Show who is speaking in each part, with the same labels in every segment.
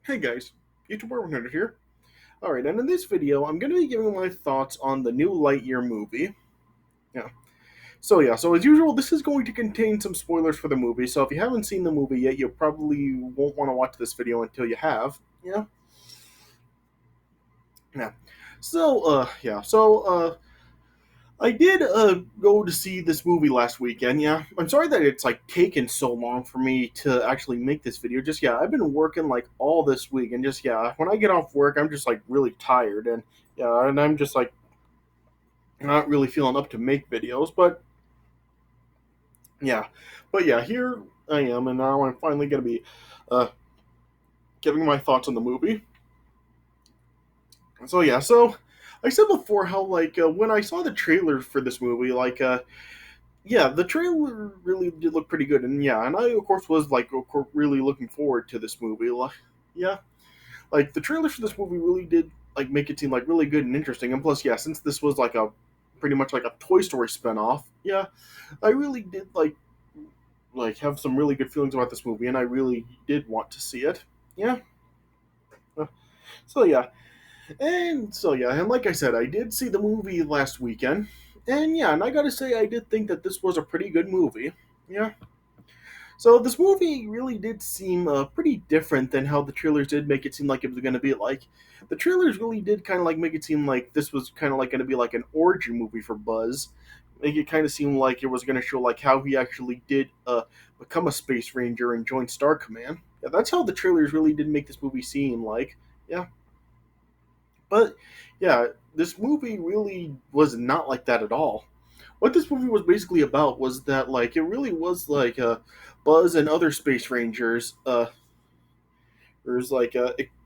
Speaker 1: Hey guys, YouTuber Nerd here. Alright, and in this video, I'm going to be giving my thoughts on the new Lightyear movie. Yeah. So as usual, this is going to contain some spoilers for the movie, so if you haven't seen the movie yet, you probably won't want to watch this video until you have. Yeah? Yeah. I did go to see this movie last weekend. Yeah, I'm sorry that it's like taken so long for me to actually make this video. Just I've been working like all this week, and when I get off work, I'm just like really tired, and I'm just like not really feeling up to make videos. Yeah, but here I am, and now I'm finally gonna be uh, giving my thoughts on the movie. So I said before how when I saw the trailer for this movie, yeah, the trailer really did look pretty good, and and I of course was really looking forward to this movie. Yeah, like the trailer for this movie really did like make it seem like really good and interesting, and plus, yeah, since this was like a pretty much like a Toy Story spinoff, yeah, I really did have some really good feelings about this movie, and I really did want to see it. Yeah, Uh, so yeah, and like I said, I did see the movie last weekend, and I gotta say, I did think that this was a pretty good movie. Yeah. So this movie really did seem pretty different than how the trailers did make it seem like it was going to be. Like the trailers really did kind of like make it seem like this was kind of like going to be like an origin movie for Buzz. Make it kind of seem like it was going to show like how he actually did become a space ranger and join Star Command. Yeah, that's how the trailers really did make this movie seem like. Yeah, but yeah, this movie really was not like that at all. What this movie was basically about was that it really was Buzz and other space rangers was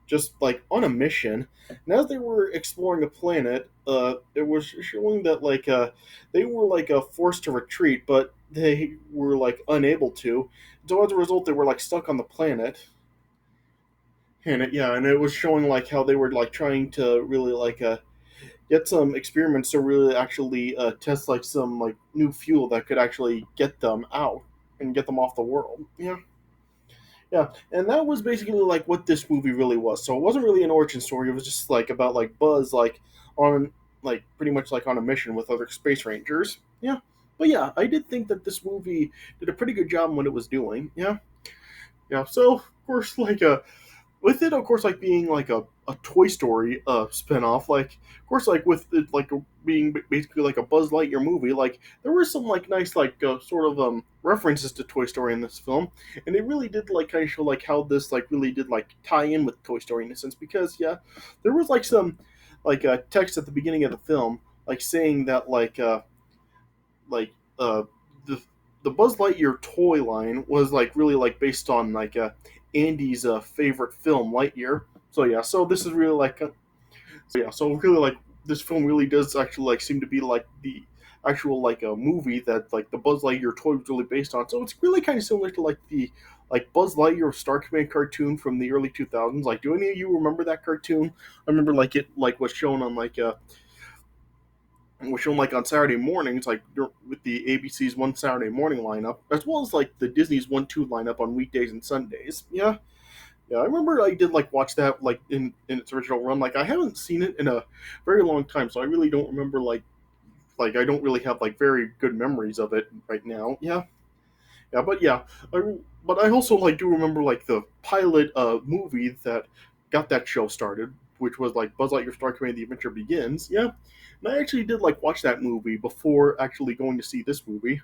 Speaker 1: just like on a mission, and as they were exploring a planet, it was showing that they were forced to retreat, but they were like unable to. So as a result, they were like stuck on the planet, and it was showing like how they were like trying to really get some experiments to really actually test like some like new fuel that could actually get them out and get them off the world. Yeah, and that was basically like what this movie really was. So it wasn't really an origin story. It was just like about like Buzz on pretty much like on a mission with other space rangers. Yeah, but yeah, I did think that this movie did a pretty good job in what it was doing. Yeah. So of course with it, of course, like being like a Toy Story spinoff, like of course, like with it being basically like a Buzz Lightyear movie, like there were some like nice sort of references to Toy Story in this film, and it really did like kind of show like how this like really did like tie in with Toy Story in a sense because there was like some text at the beginning of the film like saying that like the Buzz Lightyear toy line was like really like based on Andy's favorite film Lightyear. So this is really so really like this film really does actually like seem to be like the actual like a movie that like the Buzz Lightyear toy was really based on. So it's really kind of similar to like the Buzz Lightyear Star Command cartoon from the early 2000s. Like, do any of you remember that cartoon? I remember like it like was shown on was shown like on Saturday mornings, like with the ABC's One Saturday Morning lineup, as well as like the Disney's 1-2 lineup on weekdays and Sundays. Yeah, I remember I did like watch that like in its original run. Like I haven't seen it in a very long time, so I really don't remember I don't really have like very good memories of it right now. I, but I also like do remember like the pilot movie that got that show started, which was like Buzz Lightyear Star Command: The Adventure Begins. Yeah, and I actually did like watch that movie before actually going to see this movie,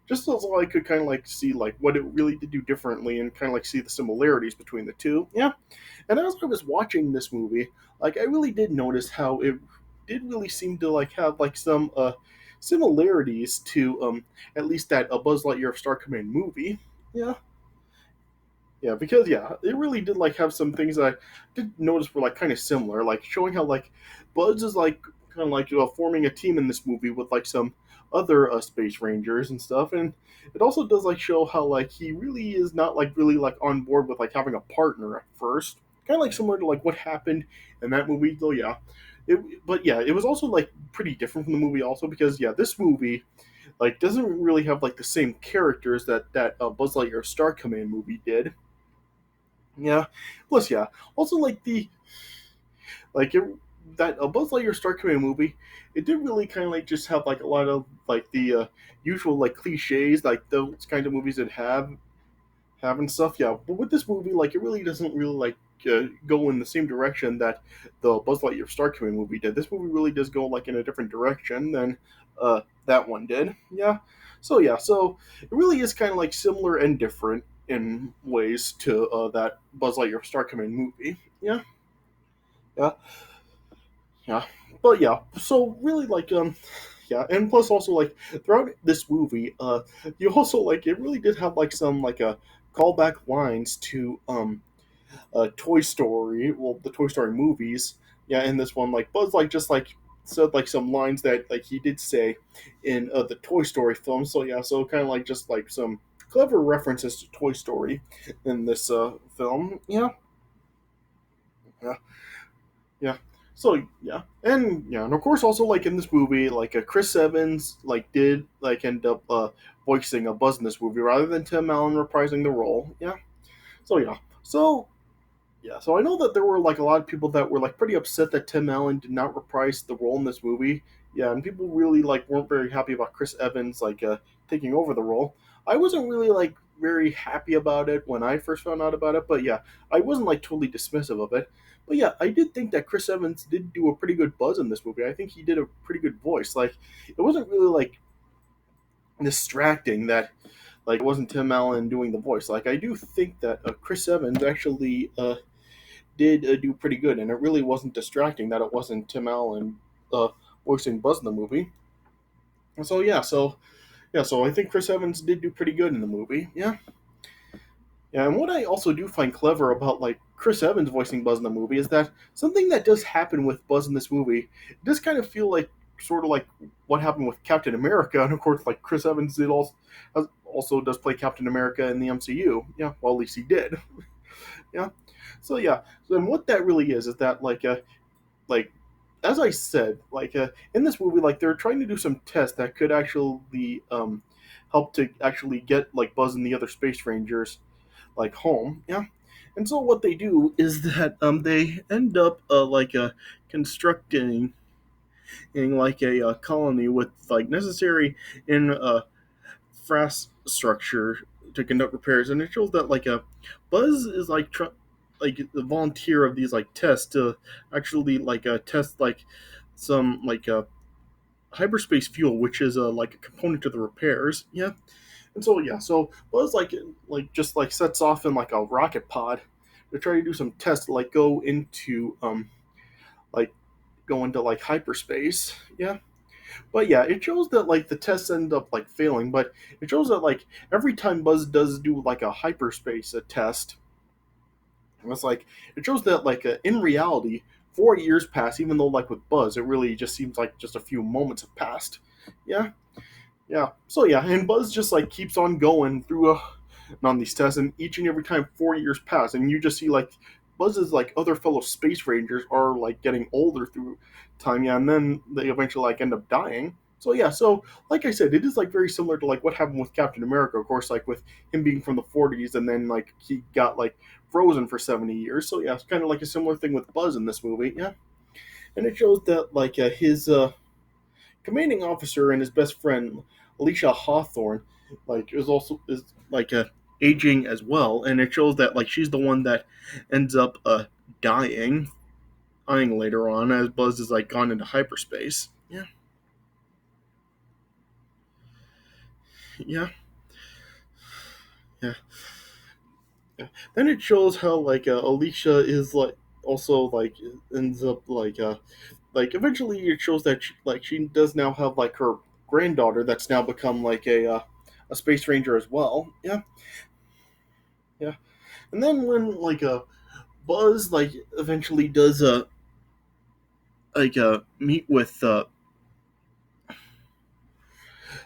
Speaker 1: just so I could kind of like see like what it really did do differently and kind of like see the similarities between the two. Yeah, and as I was watching this movie, like I really did notice how it did really seem to like have like some similarities to at least that a Buzz Lightyear Star Command movie. Yeah, because it really did like have some things that I did notice were like kind of similar, like showing how like Buzz is like kind of like forming a team in this movie with like some other space rangers and stuff, and it also does like show how like he really is not like really like on board with like having a partner at first, kind of like similar to like what happened in that movie. Though it was also like pretty different from the movie also because this movie like doesn't really have like the same characters that Buzz Lightyear Star Command movie did. Yeah. Plus, yeah. Also, like the like it, that a Buzz Lightyear Star Command movie, it did really kind of like just have like a lot of like the usual like cliches like those kinds of movies that have and stuff. Yeah, but with this movie, like it really doesn't really like go in the same direction that the Buzz Lightyear Star Command movie did. This movie really does go like in a different direction than that one did. Yeah. So yeah, so it really is kind of like similar and different in ways to that Buzz Lightyear Star Command movie. Yeah. Yeah. Yeah. But yeah, so really like yeah, and plus also like throughout this movie, you also like it really did have like some like callback lines to Toy Story, well the Toy Story movies. Yeah, in this one like Buzz like just like said like some lines that like he did say in the Toy Story film. So yeah, so kind of like just like some clever references to Toy Story in this film. Yeah. Yeah. Yeah. So yeah, and yeah, and of course also like in this movie, like Chris Evans like did like end up voicing a Buzz in this movie rather than Tim Allen reprising the role. Yeah. So yeah. So yeah. So I know that there were like a lot of people that were like pretty upset that Tim Allen did not reprise the role in this movie. Yeah, and people really like weren't very happy about Chris Evans like taking over the role. I wasn't really like very happy about it when I first found out about it, but yeah, I wasn't like totally dismissive of it. But yeah, I did think that Chris Evans did do a pretty good Buzz in this movie. I think he did a pretty good voice. Like it wasn't really like distracting that like it wasn't Tim Allen doing the voice. Like I do think that Chris Evans actually did do pretty good, and it really wasn't distracting that it wasn't Tim Allen uh, voicing Buzz in the movie. And so yeah, so yeah, so I think Chris Evans did do pretty good in the movie. Yeah, yeah. And what I also do find clever about like Chris Evans voicing Buzz in the movie is that something that does happen with Buzz in this movie it does kind of feel like sort of like what happened with Captain America, and of course like Chris Evans did also does play Captain America in the MCU. Yeah, well at least he did. Yeah. So yeah, so, and what that really is that like as I said, like in this movie, like they're trying to do some tests that could actually help to actually get like Buzz and the other space rangers like home. Yeah, and so what they do is that they end up constructing in like a colony with like necessary infrastructure to conduct repairs, and it shows that like a Buzz is like the volunteer of these like tests to actually like test like some hyperspace fuel, which is like a component to the repairs. Yeah, and so yeah, so Buzz like just like sets off in like a rocket pod to try to do some tests, like like go into like hyperspace. Yeah, but yeah, it shows that like the tests end up like failing, but it shows that like every time Buzz does do like a hyperspace test, it's like it shows that like in reality, 4 years pass, even though like with Buzz, it really just seems like just a few moments have passed. Yeah, yeah. So yeah, and Buzz just like keeps on going through on these tests, and each and every time 4 years pass, and you just see like Buzz's like other fellow space rangers are like getting older through time, yeah, and then they eventually like end up dying. So yeah, so like I said, it is like very similar to like what happened with Captain America, of course, like with him being from the 40s, and then like he got like frozen for 70 years. So yeah, it's kind of like a similar thing with Buzz in this movie, yeah, and it shows that like his commanding officer and his best friend Alicia Hawthorne like is like aging as well, and it shows that like she's the one that ends up dying later on as Buzz is like gone into hyperspace. Yeah, yeah, yeah, yeah. Then it shows how like Alicia is like also like ends up like eventually it shows that she does now have like her granddaughter that's now become like a space ranger as well. Yeah, yeah. And then when like Buzz like eventually does meet with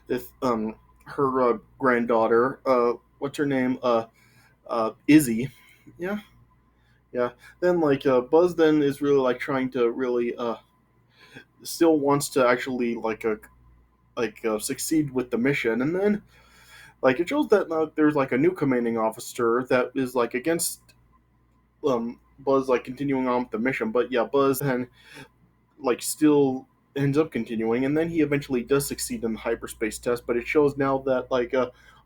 Speaker 1: if her granddaughter what's her name Izzy. Yeah, yeah. Then like Buzz then is really like trying to really still wants to actually succeed with the mission, and then like it shows that there's like a new commanding officer that is like against Buzz like continuing on with the mission. But yeah, Buzz then like still ends up continuing, and then he eventually does succeed in the hyperspace test. But it shows now that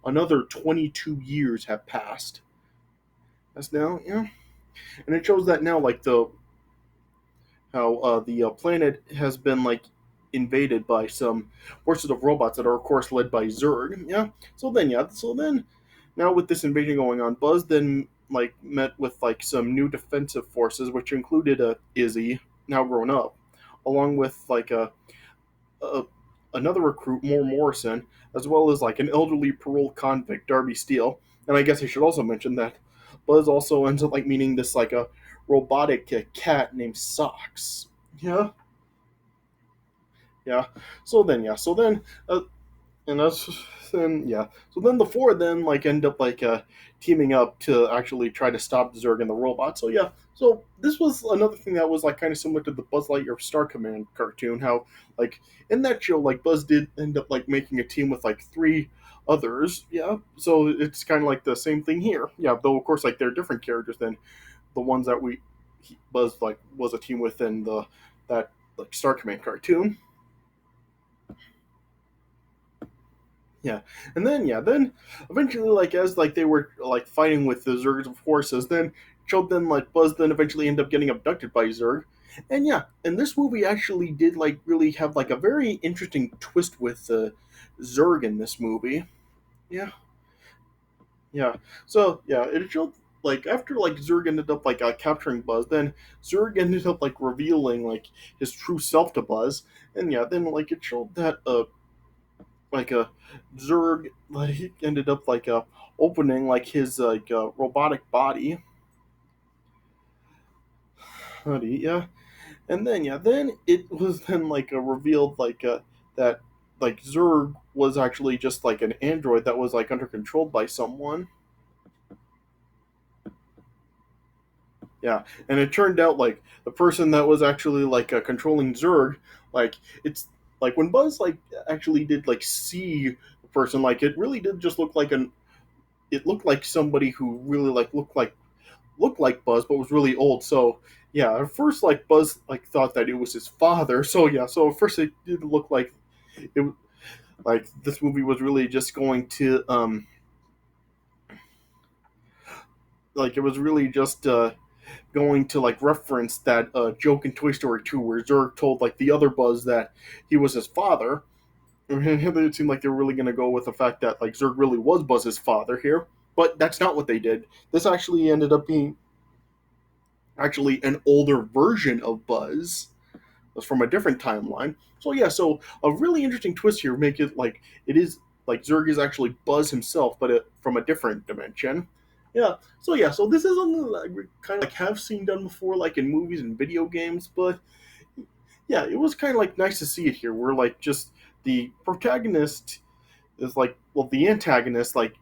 Speaker 1: another 22 years have passed. That's now, yeah, and it shows that now like the how the planet has been like invaded by some forces of robots that are of course led by Zurg. Yeah, so then now with this invasion going on, Buzz then like met with like some new defensive forces, which included Izzy, now grown up, along with a another recruit, More Morrison, as well as like an elderly parole convict, Darby Steele. And I guess I should also mention that Buzz also ends up like meeting this like a robotic cat named Socks. Yeah, yeah. So then, and that's then yeah. So then the four then like end up teaming up to actually try to stop Zurg and the robot. So yeah. So this was another thing that was like kind of similar to the Buzz Lightyear Star Command cartoon. How like in that show like Buzz did end up like making a team with like three others. Yeah. So it's kind of like the same thing here. Yeah. Though of course like they're different characters than the ones that Buzz like was a team with in the that like Star Command cartoon. Yeah, and then then eventually, like as like they were like fighting with the Zerg's forces, then showed them like Buzz then eventually ended up getting abducted by Zerg, and yeah, and this movie actually did like really have like a very interesting twist with Zerg in this movie. Yeah, yeah. So yeah, it showed like after like Zerg ended up capturing Buzz, then Zerg ended up like revealing like his true self to Buzz, and yeah, then like it showed that like a Zurg like ended up opening like his robotic body, yeah, and then then it was then revealed that like Zurg was actually just like an android that was like under control by someone. Yeah, and it turned out like the person that was actually controlling Zurg, like it's like when Buzz like actually did like see the person, like it really did just look like an it looked like somebody who really looked like Buzz, but was really old. So yeah, at first like Buzz like thought that it was his father. So yeah, so at first it did look it like this movie was really just going to like it was really just going to like reference that joke in Toy Story 2 where Zurg told like the other Buzz that he was his father. And it seemed like they were really going to go with the fact that like Zurg really was Buzz's father here, but that's not what they did. This actually ended up being actually an older version of Buzz. It was from a different timeline. So yeah, so a really interesting twist here make it like it is like Zurg is actually Buzz himself, but from a different dimension. Yeah. So yeah, so this is something that I kind of like have seen done before, like in movies and video games, but yeah, it was kind of like nice to see it here, where like just the protagonist is like well, the antagonist like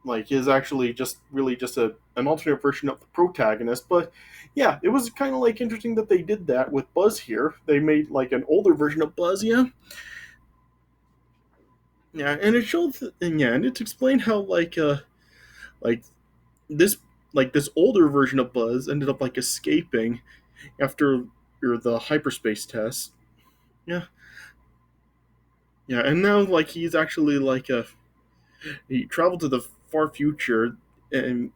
Speaker 1: is actually just really just an alternate version of the protagonist. But yeah, it was kind of like interesting that they did that with Buzz here. They made like an older version of Buzz, yeah, yeah, and it showed and yeah, and it's explained how like this this older version of Buzz ended up like escaping after the hyperspace test. Yeah, yeah, and now like he's actually he traveled to the far future and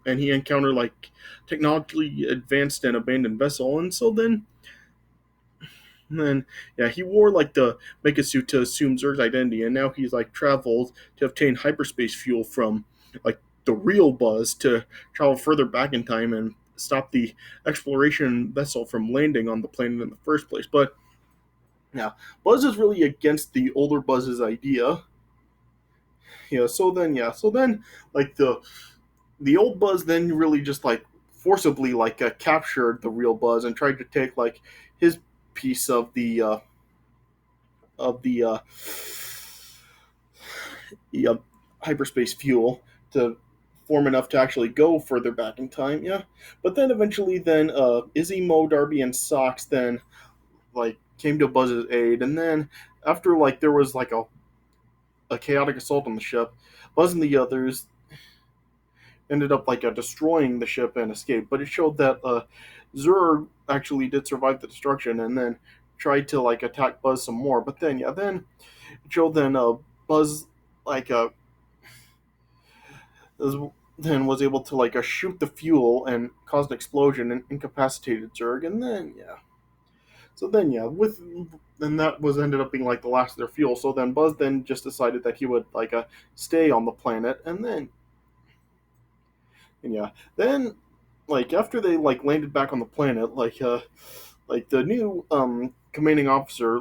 Speaker 1: and he encountered like technologically advanced and abandoned vessel, and so then yeah, he wore like the mecha suit to assume Zerg's identity, and now he's like traveled to obtain hyperspace fuel from like the real Buzz to travel further back in time and stop the exploration vessel from landing on the planet in the first place. But yeah, Buzz is really against the older Buzz's idea. So then like the old Buzz then really just like forcibly captured the real Buzz and tried to take like his piece of the hyperspace fuel to form enough to actually go further back in time. Yeah, but then eventually, then Izzy, Mo, Darby, and Socks then like came to Buzz's aid, and then after like there was like a chaotic assault on the ship, Buzz and the others ended up destroying the ship and escaped. But it showed that Zurg actually did survive the destruction and then tried to attack Buzz some more. But then yeah, then it showed then Buzz like was- then was able to shoot the fuel and cause an explosion and incapacitated Zurg. And then yeah, so then yeah, with then that was ended up being the last of their fuel. So then Buzz then just decided that he would stay on the planet, and then and yeah, then after they landed back on the planet, the new commanding officer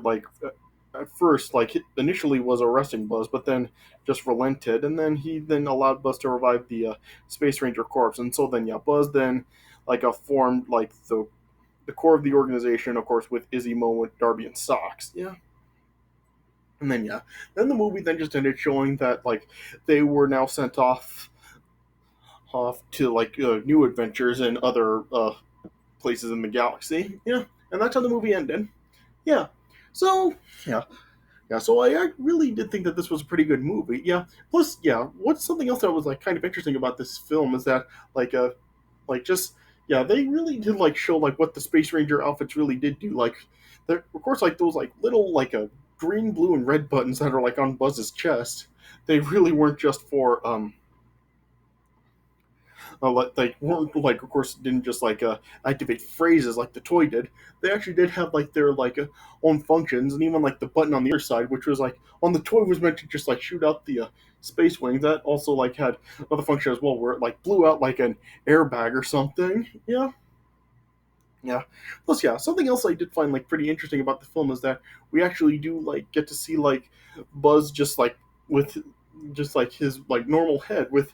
Speaker 1: at first initially was arresting Buzz, but then just relented, and then he then allowed Buzz to revive the Space Ranger corps. And so then yeah, Buzz then formed the core of the organization, of course, with Izzy, Mo, Darby, and Socks. Yeah. And then yeah, then the movie then just ended showing that they were now sent off to new adventures in other places in the galaxy. Yeah, and that's how the movie ended. Yeah. So yeah, yeah. So I really did think that this was a pretty good movie. Yeah. Plus, yeah. What's something else that was kind of interesting about this film is that like uh just yeah, they really did show what the Space Ranger outfits really did do. There, of course, those little green, blue, and red buttons that are on Buzz's chest. They really weren't just for they weren't of course didn't just activate phrases like the toy did. They actually did have their own functions, and even the button on the other side, which was on the toy, was meant to just shoot out the space wings. That also had another function as well, where it blew out an airbag or something. Yeah. Yeah. Plus, yeah, something else I did find pretty interesting about the film is that we actually do get to see Buzz just with just his normal head with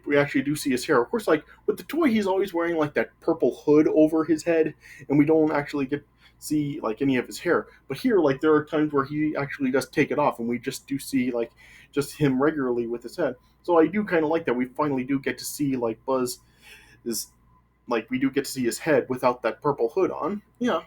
Speaker 1: we actually do see his hair. Of course, with the toy, he's always wearing that purple hood over his head, and we don't actually get see any of his hair. But here, there are times where he actually does take it off, and we just do see just him regularly with his head. So I do kind of like that we finally do get to see Buzz is we do get to see his head without that purple hood on. Yeah,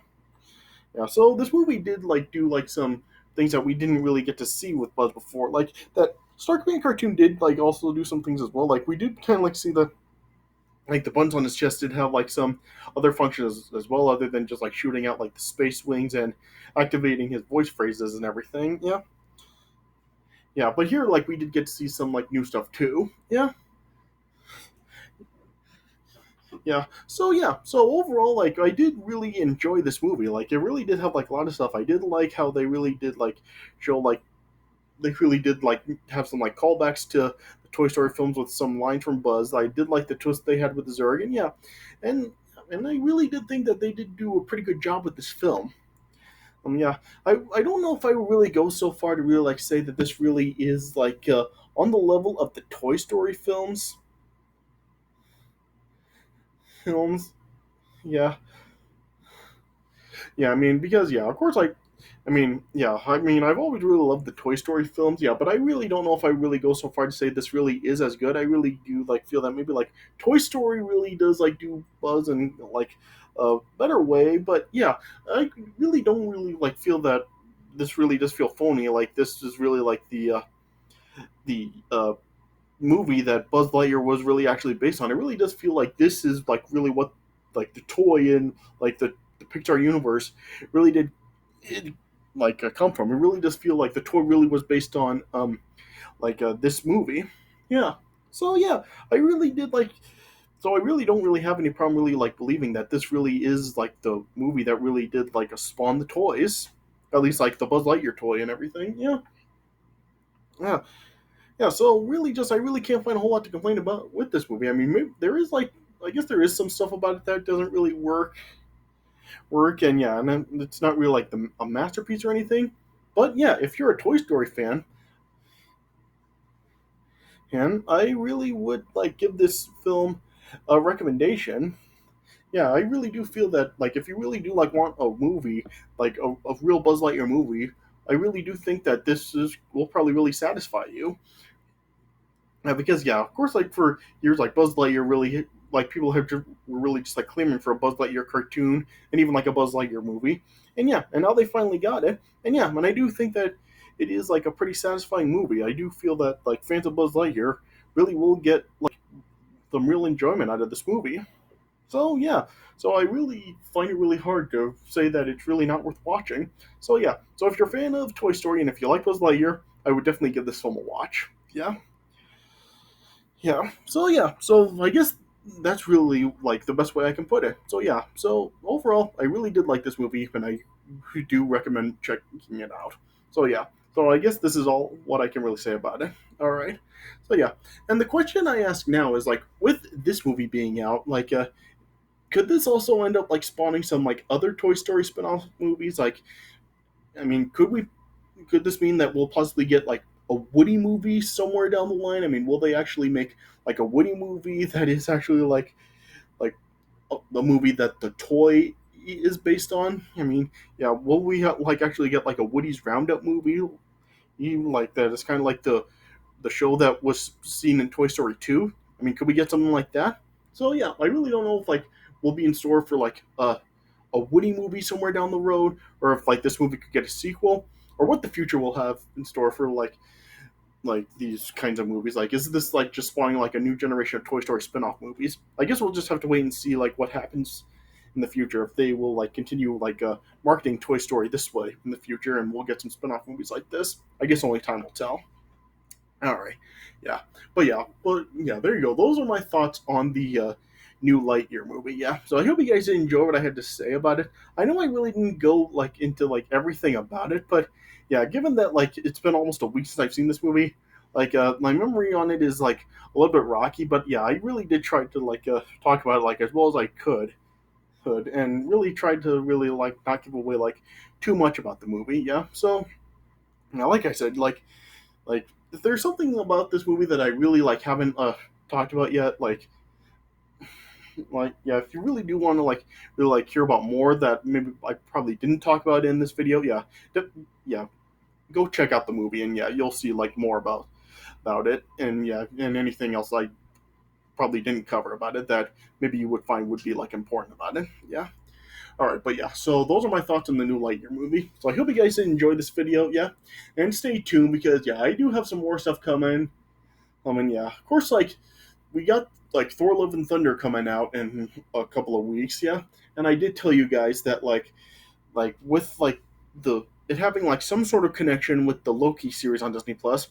Speaker 1: yeah. So this movie did do some things that we didn't really get to see with Buzz before. That Star Command cartoon did also do some things as well. We did kind of see the the buttons on his chest did have some other functions as well, other than just shooting out the space wings and activating his voice phrases and everything. Yeah, yeah. But here we did get to see some new stuff too. Yeah. Yeah. So yeah. So overall, I did really enjoy this movie. It really did have a lot of stuff. I did like how they really did show they really did have some callbacks to the Toy Story films with some lines from Buzz. I did like the twist they had with the Zurg, and yeah, and and I really did think that they did do a pretty good job with this film. Yeah, I don't know if I would really go so far to really say that this really is on the level of the Toy Story films. Yeah, yeah, I mean, because yeah, of course, I mean, yeah, I mean, I've always really loved the Toy Story films, yeah, but I really don't know if I really go so far to say this really is as good. I really do feel that maybe Toy Story really does do Buzz in a better way, but yeah, I really don't really feel that this really does feel phony. This is really the movie that Buzz Lightyear was really actually based on. It really does feel like this is really what the toy in the Pixar universe really did it, come from. It really does feel like the toy really was based on this movie. Yeah. So yeah, I really did So I really don't really have any problem really believing that this really is the movie that really did spawn the toys, at least the Buzz Lightyear toy and everything. Yeah. Yeah. Yeah, so really, just I really can't find a whole lot to complain about with this movie. I mean, maybe there is I guess there is some stuff about it that doesn't really work, and yeah, and then it's not really a masterpiece or anything. But yeah, if you're a Toy Story fan, and I really would give this film a recommendation. Yeah, I really do feel that if you really do want a movie a real Buzz Lightyear movie, I really do think that this is will probably really satisfy you. Because yeah, of course, for years, Buzz Lightyear really people were really just clamoring for a Buzz Lightyear cartoon and even a Buzz Lightyear movie, and yeah, and now they finally got it, and yeah, and I do think that it is a pretty satisfying movie. I do feel that fans of Buzz Lightyear really will get some real enjoyment out of this movie. So yeah, so I really find it really hard to say that it's really not worth watching. So yeah, so if you're a fan of Toy Story and if you like Buzz Lightyear, I would definitely give this film a watch. Yeah, yeah. So I guess that's really like the best way I can put it. So yeah, so overall, I really did like this movie, and I do recommend checking it out. So yeah, so I guess this is all what I can really say about it. All right. So yeah, and the question I ask now is like, with this movie being out, like, could this also end up like spawning some like other Toy Story spin-off movies? Like, I mean, could this mean that we'll possibly get like a Woody movie somewhere down the line? I mean, will they actually make like a Woody movie that is actually like the movie that the toy is based on? I mean, yeah, will we like actually get like a Woody's Roundup movie? You like that? It's kind of like the show that was seen in Toy Story 2. I mean, could we get something like that? So yeah, I really don't know if like we'll be in store for like a Woody movie somewhere down the road, or if like this movie could get a sequel, or what the future will have in store for like these kinds of movies. Like, is this like just spawning like a new generation of Toy Story spin-off movies? I guess we'll just have to wait and see like what happens in the future, if they will like continue like marketing Toy Story this way in the future, and we'll get some spin-off movies like this. I guess only time will tell. All right, yeah, but yeah, there you go. Those are my thoughts on the new Lightyear movie. Yeah, so I hope you guys enjoy what I had to say about it. I know I really didn't go like into like everything about it, but yeah, given that like it's been almost a week since I've seen this movie, like my memory on it is like a little bit rocky. But yeah, I really did try to like talk about it like as well as I could, and really tried to really like not give away like too much about the movie. Yeah, so now like I said, like if there's something about this movie that I really like haven't talked about yet, like yeah, if you really do want to like really like hear about more that maybe I probably didn't talk about in this video, yeah, yeah, go check out the movie, and yeah, you'll see like more about it, and yeah, and anything else I probably didn't cover about it that maybe you would find would be like important about it. Yeah. All right, but yeah, so those are my thoughts on the new Lightyear movie. So I hope you guys did enjoy this video, yeah, and stay tuned because yeah, I do have some more stuff coming. I mean, yeah, of course, like we got like Thor: Love and Thunder coming out in a couple of weeks, yeah, and I did tell you guys that like with like the it having like some sort of connection with the Loki series on Disney Plus,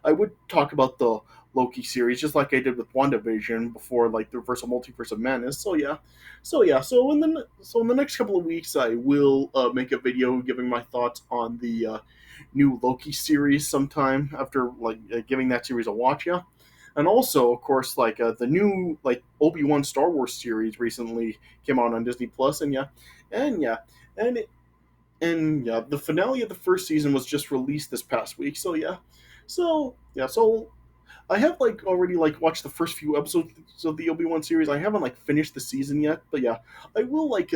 Speaker 1: I would talk about the Loki series just like I did with WandaVision before like the Reversal Multiverse of Madness. So in the next couple of weeks I will make a video giving my thoughts on the new Loki series sometime after like giving that series a watch. Yeah, and also of course like the new like Obi-Wan Star Wars series recently came out on Disney Plus, and yeah, and and yeah, the finale of the first season was just released this past week. So I have like already like watched the first few episodes of the Obi-Wan series. I haven't like finished the season yet, but yeah, I will like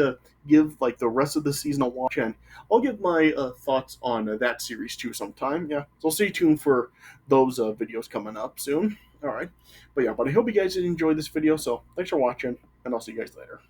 Speaker 1: give like the rest of the season a watch, and I'll give my thoughts on that series too sometime. Yeah, so stay tuned for those videos coming up soon. All right, but yeah, but I hope you guys did enjoy this video. So thanks for watching, and I'll see you guys later.